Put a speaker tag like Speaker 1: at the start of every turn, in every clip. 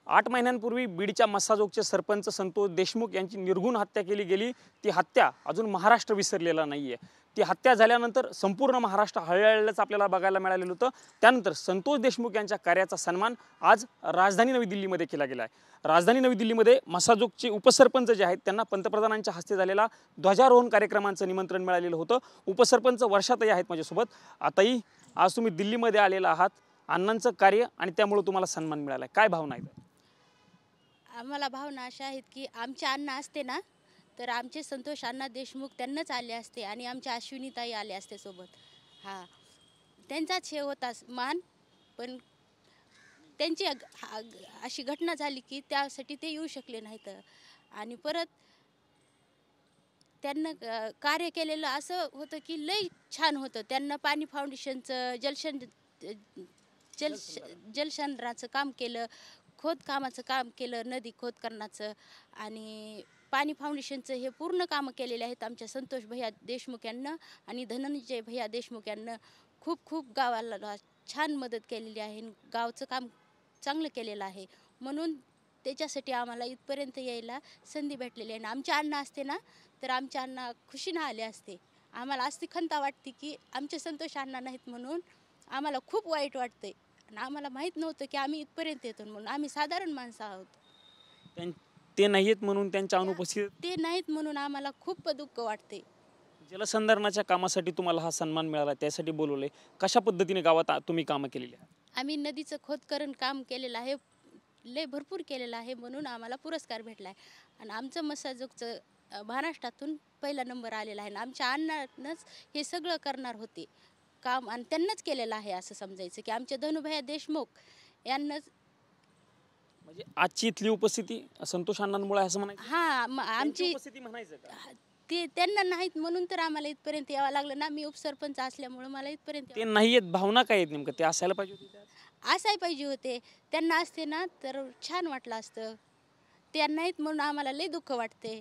Speaker 1: 8 महिन्यांपूर्वी बीडच्या मस्साजोगचे सरपंच संतोष देशमुख यांची निर्घृण हत्या केली गेली। ती हत्या अजून महाराष्ट्र विसरलेला नाहीये। ती हत्या झाल्यानंतर संपूर्ण महाराष्ट्र हळहळल्याचं आपल्याला बघायला मिळालेलं होतं। त्यानंतर संतोष देशमुख यांच्या कार्याचा सन्मान आज राजधानी नवी दिल्लीमध्ये केला गेला आहे। राजधानी नवी दिल्लीमध्ये मस्साजोगचे उपसरपंच जे आहेत त्यांना पंतप्रधानांच्या हस्ते झालेला ध्वजारोहण कार्यक्रमाचं निमंत्रण मिळालेलं होतं। उपसरपंच वर्षाताई आहेत माझ्यासोबत। आताही आज तुम्ही दिल्लीमध्ये आलेला आहात, अण्णांचं कार्य आणि त्यामुळे तुम्हाला सन्मान मिळाला, काय भावना आहेत?
Speaker 2: आम्हाला भावना अशा आहेत की आमचे अण्णा असते ना तर आमचे संतोष अण्णा देशमुख त्यांनाच आले असते आणि आमच्या अश्विनीताई आले असते सोबत। हा त्यांचाच हे होता मान, पण त्यांची अशी घटना झाली की त्यासाठी ते येऊ शकले नाहीत। आणि परत त्यांना कार्य केलेलं असं होतं की लय छान होतं। त्यांना पाणी फाउंडेशनचं जलशंभराचं काम केलं, खोदकामाचं काम केलं, नदी खोदकरणाचं आणि पाणी फाउंडेशनचं हे पूर्ण कामं केलेले आहेत आमच्या संतोष भैया देशमुख यांना आणि धनंजय भैया देशमुख यांना खूप खूप गावाला छान मदत केलेली आहे। गावचं काम चांगलं केलेलं आहे, म्हणून त्याच्यासाठी आम्हाला इथपर्यंत यायला संधी भेटलेली आहे। आमचे अण्णा असते ना तर आमचे अण्णा खुशीनं आले असते। आम्हाला असती खंता वाटते की आमचे संतोष अण्णा नाहीत म्हणून आम्हाला खूप वाईट वाटतंय आणि आम्हाला माहीत नव्हतं की आम्ही इथपर्यंत येतो म्हणून। आम्ही साधारण माणसं आहोत,
Speaker 1: ते नाहीत म्हणून त्यांच्या अनुपस्थितीत
Speaker 2: ते नाहीत म्हणून आम्हाला खूप दुःख वाटते।
Speaker 1: जलसंधारणाच्या कामासाठी तुम्हाला हा सन्मान मिळाला, त्यासाठी बोलवले। कशा पद्धतीने गावात तुम्ही कामं केलेली आहेत?
Speaker 2: आम्ही नदीचं खोदकरण काम केलेलं आहे, लय भरपूर केलेलं आहे, म्हणून आम्हाला पुरस्कार भेटला आहे। आणि आमचं मस्साजोगचं महाराष्ट्रातून पहिला नंबर आलेला आहे। आमच्या अण्णांनाच हे सगळं करणार होते काम आणि त्यांनाच केलेलं आहे असं समजायचं की आमचे धनुभैया देशमुख यांनाच।
Speaker 1: म्हणजे आजची इथली उपस्थिती संतोष अण्णांमुळे असं म्हणायचं?
Speaker 2: हां, आमची
Speaker 1: उपस्थिती म्हणायचं का?
Speaker 2: ते त्यांना नाहीत म्हणून तर आम्हाला इथपर्यंत यावं लागलं ना। मी उपसरपंच असल्यामुळे मला इथपर्यंत
Speaker 1: ते नाहीयेत, भावना काय आहेत नेमकं? ते असायला पाहिजे होते,
Speaker 2: असायला पाहिजे होते। त्यांना असते ना तर छान वाटलं असतं, ते नाहीत म्हणून आम्हाला लय दुःख वाटते।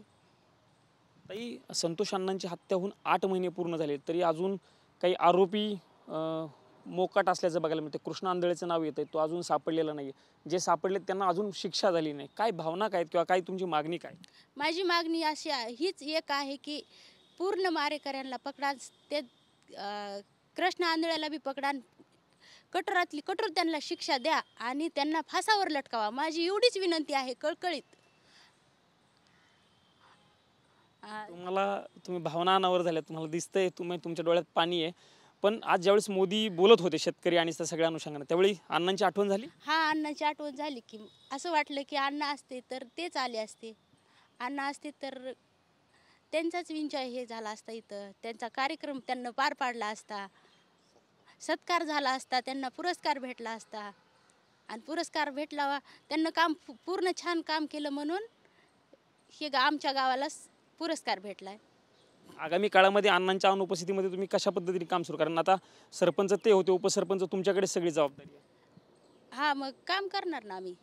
Speaker 1: ताई, संतोष अण्णांची हत्या होऊन 8 महिने पूर्ण झाले तरी अजून काही आरोपी मोकाट असल्याचं बघायला मिळतं। कृष्ण आंधळेचं नाव येतंय, तो अजून सापडलेला नाही। जे सापडले त्यांना अजून शिक्षा झाली नाही। काय भावना काय किंवा काय तुमची मागणी काय?
Speaker 2: माझी मागणी अशी हीच एक आहे की पूर्ण मारेकऱ्यांना पकडा, ते कृष्ण आंधळ्याला बी पकडा, कठोरातली कठोर त्यांना शिक्षा द्या आणि त्यांना फासावर लटकावा। माझी एवढीच विनंती आहे कळकळीत।
Speaker 1: तुम्ही भावना अनावर झाल्या, तुम्हाला दिसतंय, तुमच्या डोळ्यात पाणी आहे। पण आज ज्यावेळेस मोदी बोलत होते शेतकरी आणि त्या सगळ्या अनुषंगाने, त्यावेळी अण्णांची आठवण झाली?
Speaker 2: हां, अण्णांची आठवण झाली की असं वाटलं की अण्णा असते तर तेच आले असते, अण्णा असते तर त्यांचाच विंचय हे झाला असता, इथं त्यांचा कार्यक्रम त्यांना पार पाडला असता, सत्कार झाला असता, त्यांना पुरस्कार भेटला असता आणि पुरस्कार भेटला त्यांना काम पूर्ण छान काम केलं म्हणून हे आमच्या गावाला पुरस्कार भेटलाय।
Speaker 1: आगामी काळामध्ये अण्णांच्या अनुपस्थितीमध्ये तुम्ही कशा पद्धतीने काम सुरू, कारण आता सरपंच ते होते, उपसरपंच तुमच्याकडे सगळी जबाबदारी आहे।
Speaker 2: हां, मग काम करणार ना आम्ही।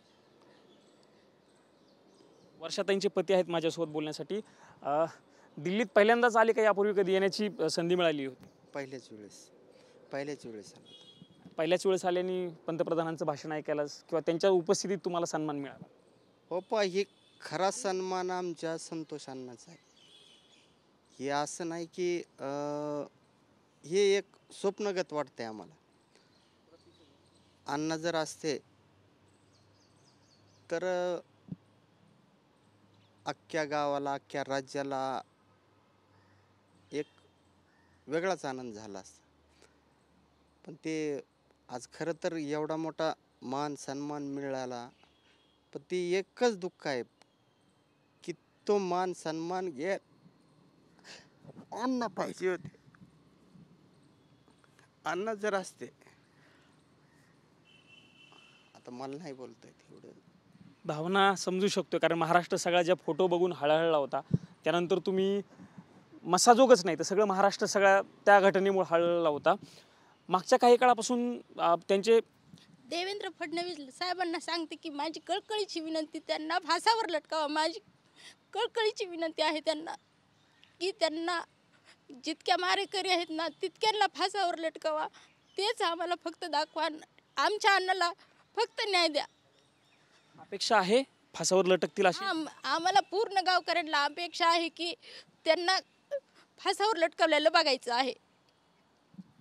Speaker 1: वर्षाताईंचे पती आहेत माझ्यासोबत बोलण्यासाठी। दिल्लीत पहिल्यांदाच आले का यापूर्वी कधी येण्याची संधी मिळाली होती?
Speaker 3: पहिल्याच वेळेस आलो।
Speaker 1: पहिल्याच वेळेस आल्याने पंतप्रधानांचं भाषण ऐकायलाच किंवा त्यांच्या उपस्थितीत तुम्हाला सन्मान मिळाला?
Speaker 3: हो, हे खरा सन्मान आमच्या संतोष अण्णाचा आहे। हे असं नाही की हे एक स्वप्नगत वाटतंय आम्हाला। अण्णा जर असते तर अख्ख्या गावाला, अख्ख्या राज्याला एक वेगळाच आनंद झाला असता। पण ते आज खरं तर एवढा मोठा मान सन्मान मिळाला, पण ती एकच दुःख आहे की तो मान सन्मान अण्णा पाहिजे होते। अण्णा जर असते, आता मला नाही बोलता येत एवढं।
Speaker 1: भावना समजू शकतो, कारण महाराष्ट्र सगळा ज्या फोटो बघून हळहळला होता, त्यानंतर तुम्ही मस्साजोगच नाही तर सगळं महाराष्ट्र सगळ्या त्या घटनेमुळे हळहळला होता। मागच्या काही काळापासून त्यांचे
Speaker 2: देवेंद्र फडणवीस साहेबांना सांगते की माझी कळकळीची विनंती, त्यांना फासावर लटकावा। माझी कळकळीची विनंती आहे त्यांना की त्यांना जितक्या मारेकरी आहेत ना तितक्यांना फासावर लटकावा। तेच आम्हाला फक्त दाखवा, आमच्या अण्णाला फक्त न्याय द्या।
Speaker 1: अपेक्षा आहे फासावर लटकतील अशी?
Speaker 2: आम्हाला पूर्ण गावकऱ्यांना अपेक्षा आहे की त्यांना फासावर लटकवलेलं बघायचं आहे.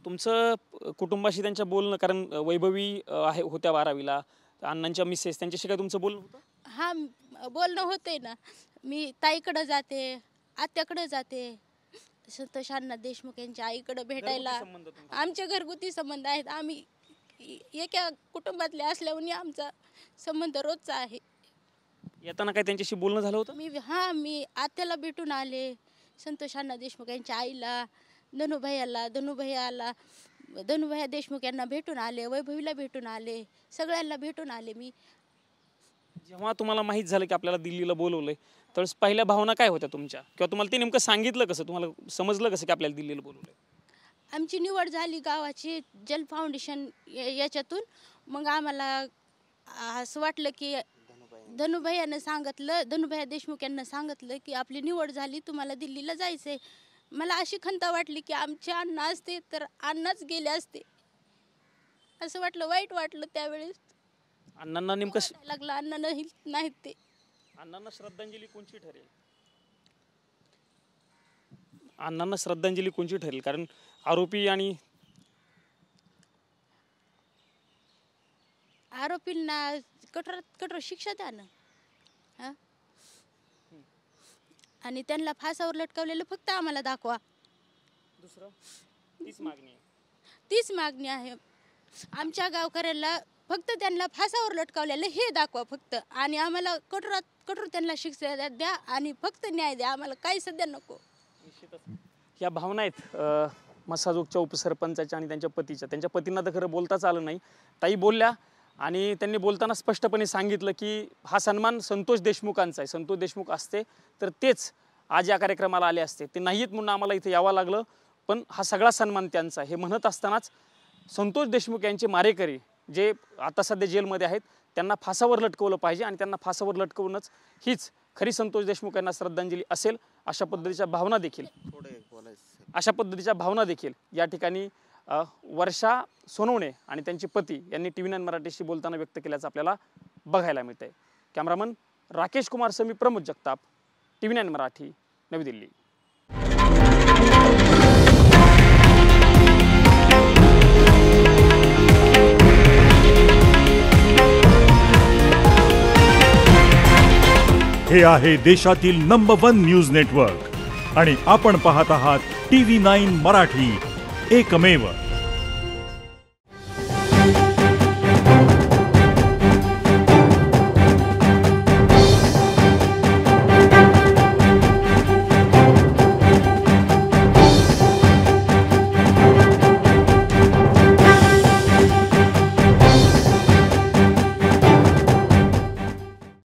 Speaker 1: तुमचं कुटुंबाशी त्यांच्या बोलणं, कारण वैभवी आहे होत्या 12वीला, अण्णांच्या मिसेस, त्यांच्याशी काय तुमचं बोलणं होतं?
Speaker 2: बोलणं होतंय ना. मी ताईकडं जाते, आत्याकडं जाते, संतोष अण्णा देशमुख यांच्या आईकडं भेटायला.
Speaker 1: घरगुती संबंध तुमचे?
Speaker 2: आमचे घरगुती संबंध आहेत. आम्ही एका कुटुंबातले असल्यामुळे आमचा संबंध रोजचा आहे.
Speaker 1: येताना काय त्यांच्याशी बोलणं झालं होतं?
Speaker 2: मी आत्याला भेटून आले, संतोष अण्णा देशमुख यांच्या आईला, धनुभैया देशमुख यांना भेटून आले, वैभवीला भेटून आले, सगळ्यांना भेटून आले मी.
Speaker 1: जेव्हा तुम्हाला माहीत झालं की आपल्याला दिल्लीला बोलवलंय, तर पहिल्या भावना काय होत्या तुमच्या, किंवा तुम्हाला ते नेमकं सांगितलं कसं, तुम्हाला समजलं कसं की आपल्याला दिल्लीला बोलवलंय?
Speaker 2: आमची निवड झाली गावाची जल फाउंडेशन याच्यातून. मग आम्हाला असं वाटलं की धनुभैया देशमुख यांना सांगितलं की आपली निवड झाली, तुम्हाला दिल्लीला जायचंय. मला अशी खंत वाटली की आमचे अण्णा असते तर अण्णाच गेले असते, असं वाटलं. वाईट वाटलं त्यावेळेस.
Speaker 1: अण्णांना नेमकं
Speaker 2: लागलं अण्णा नाहीत ते.
Speaker 1: अण्णांना श्रद्धांजली कोणची ठरेल? अण्णांना श्रद्धांजली कोणची ठरेल? कारण आरोपी आणि
Speaker 2: आरोपींना कठोर शिक्षा द्या ना. आणि त्यांना फासावर लटकवलेलं फक्त आम्हाला दाखवा.
Speaker 1: दुसरं तीच मागणी आहे.
Speaker 2: तीच मागणी आहे आमच्या गावकऱ्याला. फक्त त्यांना फासावर लटकवलेलं हे दाखवा फक्त. आणि आम्हाला कठोर त्यांना शिक्षा द्या आणि फक्त न्याय द्या. आम्हाला काही सध्या नको.
Speaker 1: निश्चितच या भावना आहेत मस्साजोगच्या उपसरपंचाच्या आणि त्यांच्या पतीच्या. त्यांच्या पतींना तर खरं बोलताच आलं नाही. ताई बोलल्या आणि त्यांनी बोलताना स्पष्टपणे सांगितलं की हा सन्मान संतोष देशमुखांचा आहे. संतोष देशमुख असते तर तेच आज या कार्यक्रमाला आले असते. ते नाहीत म्हणून आम्हाला इथे यावं लागलं, पण हा सगळा सन्मान त्यांचा. हे म्हणत असतानाच संतोष देशमुख यांचे मारेकरी जे आता सध्या जेलमध्ये आहेत त्यांना फासावर लटकवलं पाहिजे आणि त्यांना फासावर लटकवूनच हीच खरी संतोष देशमुख यांना श्रद्धांजली असेल, अशा पद्धतीच्या भावना देखील या ठिकाणी वर्षा सोनवणे आणि त्यांचे पती यांनी TV9 मराठीशी बोलताना व्यक्त केल्याचं आपल्याला बघायला मिळतंय. कॅमेरामन राकेश कुमार सह मी प्रमोद जगताप, TV9 मराठी, नवी दिल्ली.
Speaker 4: हे आहे देशातील नंबर 1 न्यूज नेटवर्क आणि आपण पाहत आहात TV9 मराठी, एकमेव.